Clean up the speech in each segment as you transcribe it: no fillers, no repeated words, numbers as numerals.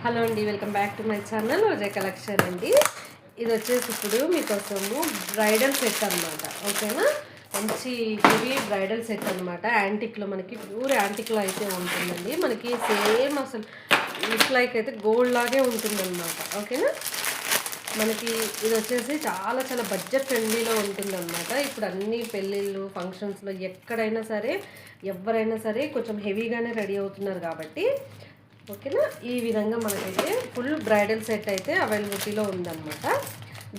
Hello అండి, welcome back to my channel Roja collection అండి. ఇది వచ్చేసి ఇప్పుడు మీకోసము బ్రైడల్ సెట్ అనమాట. ఓకేనా, మంచి హెవీ బ్రైడల్ సెట్ అనమాట. యాంటిక్లో మనకి ప్యూర్ యాంటిక్లో అయితే ఉంటుందండి. మనకి సేమ్ అసలు లుక్ లైక్ అయితే గోల్డ్ లాగే ఉంటుందన్నమాట. ఓకేనా, మనకి ఇది వచ్చేసి చాలా చాలా బడ్జెట్ ఫ్రెండ్లీలో ఉంటుందన్నమాట. ఇప్పుడు అన్ని పెళ్ళిళ్ళు ఫంక్షన్స్లో ఎక్కడైనా సరే ఎవరైనా సరే కొంచెం హెవీగానే రెడీ అవుతున్నారు కాబట్టి ఓకేనా, ఈ విధంగా మనకైతే ఫుల్ బ్రైడల్ సెట్ అయితే అవైలబిలిటీలో ఉందన్నమాట.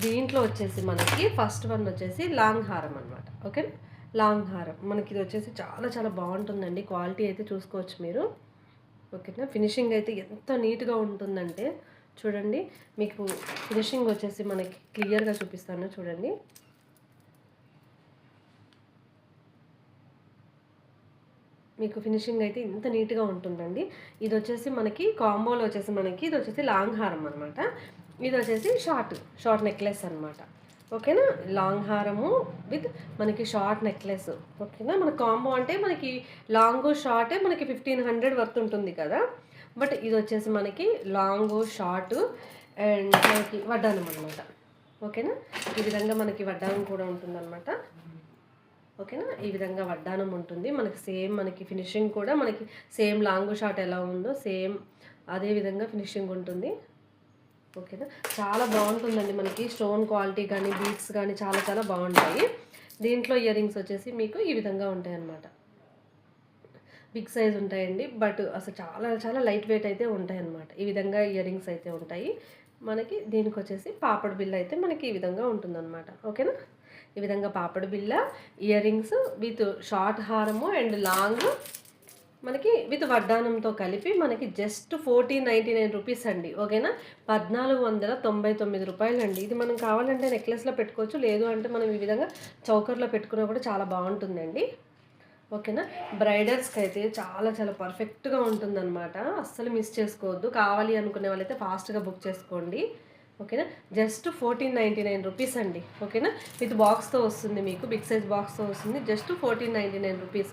దీంట్లో వచ్చేసి మనకి ఫస్ట్ వన్ వచ్చేసి లాంగ్ హారం అనమాట. ఓకేనా, లాంగ్ హారం మనకి ఇది వచ్చేసి చాలా చాలా బాగుంటుందండి. క్వాలిటీ అయితే చూసుకోవచ్చు మీరు. ఓకేనా, ఫినిషింగ్ అయితే ఎంత నీట్గా ఉంటుందంటే చూడండి. మీకు ఫినిషింగ్ వచ్చేసి మనకి క్లియర్గా చూపిస్తాను చూడండి. మీకు ఫినిషింగ్ అయితే ఇంత నీట్గా ఉంటుందండి. ఇది వచ్చేసి మనకి కాంబోలో వచ్చేసి మనకి ఇది వచ్చేసి లాంగ్ హారం అనమాట. ఇది వచ్చేసి షార్ట్ నెక్లెస్ అనమాట. ఓకేనా, లాంగ్ హారము విత్ మనకి షార్ట్ నెక్లెస్. ఓకేనా, మన కాంబో అంటే మనకి లాంగ్ షార్టే మనకి 1500 వర్త్ ఉంటుంది కదా. బట్ ఇది వచ్చేసి మనకి లాంగ్ షార్ట్ అండ్ మనకి వడ్డానం అనమాట. ఓకేనా, ఈ విధంగా మనకి వడ్డానం కూడా ఉంటుందన్నమాట. ఓకేనా, ఈ విధంగా వడ్డానం ఉంటుంది మనకి. సేమ్ మనకి ఫినిషింగ్ కూడా మనకి సేమ్ లాంగ్ షాట్ ఎలా ఉందో సేమ్ అదే విధంగా ఫినిషింగ్ ఉంటుంది. ఓకేనా, చాలా బాగుంటుందండి. మనకి స్టోన్ క్వాలిటీ కానీ బీడ్స్ కానీ చాలా చాలా బాగుంటాయి. దీంట్లో ఇయర్ రింగ్స్ వచ్చేసి మీకు ఈ విధంగా ఉంటాయి అన్నమాట. బిగ్ సైజ్ ఉంటాయండి, బట్ అసలు చాలా చాలా లైట్ వెయిట్ అయితే ఉంటాయి అన్నమాట. ఈ విధంగా ఇయర్ రింగ్స్ అయితే ఉంటాయి మనకి. దీనికి వచ్చేసి పాపడ్ బిల్ అయితే మనకి ఈ విధంగా ఉంటుందన్నమాట. ఓకేనా, ఈ విధంగా పాపడ్ బిల్ల, ఇయర్ రింగ్స్ విత్ షార్ట్ హారము అండ్ లాంగ్ మనకి విత్ వడ్డానంతో కలిపి మనకి జస్ట్ 1499 రూపీస్ అండి. ఓకేనా, 1499 రూపాయలు అండి. ఇది మనం కావాలంటే నెక్లెస్లో పెట్టుకోవచ్చు, లేదు అంటే మనం ఈ విధంగా చౌకర్లో పెట్టుకున్నా కూడా చాలా బాగుంటుందండి. ఓకేనా, బ్రైడల్స్కి అయితే చాలా చాలా పర్ఫెక్ట్గా ఉంటుందన్నమాట. అస్సలు మిస్ చేసుకోవద్దు. కావాలి అనుకునే వాళ్ళైతే ఫాస్ట్గా బుక్ చేసుకోండి. ఓకేనా, జస్ట్ 1499 రూపీస్ అండి. ఓకేనా, విత్ బాక్స్తో వస్తుంది, మీకు బిగ్ సైజ్ బాక్స్తో వస్తుంది. Just 1499 rupees.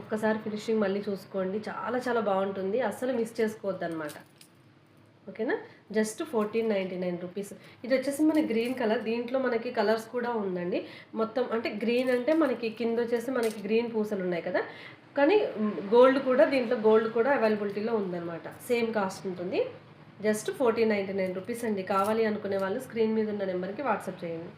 ఒక్కసారి ఫినిషింగ్ మళ్ళీ చూసుకోండి, చాలా చాలా బాగుంటుంది. అస్సలు మిస్ చేసుకోవద్దు అనమాట. ఓకేనా, జస్ట్ 1499 రూపీస్. ఇది వచ్చేసి మన గ్రీన్ కలర్. దీంట్లో మనకి కలర్స్ కూడా ఉందండి. మొత్తం అంటే గ్రీన్ అంటే మనకి కింద వచ్చేసి మనకి గ్రీన్ పూసలు ఉన్నాయి కదా, కానీ గోల్డ్ కూడా దీంట్లో గోల్డ్ కూడా అవైలబిలిటీలో ఉందన్నమాట. సేమ్ కాస్ట్ ఉంటుంది. జస్ట్ 1499 రూపీస్ అండి. కావాలి అనుకునే వాళ్ళు స్క్రీన్ మీద ఉన్న నెంబర్కి వాట్సాప్ చేయండి.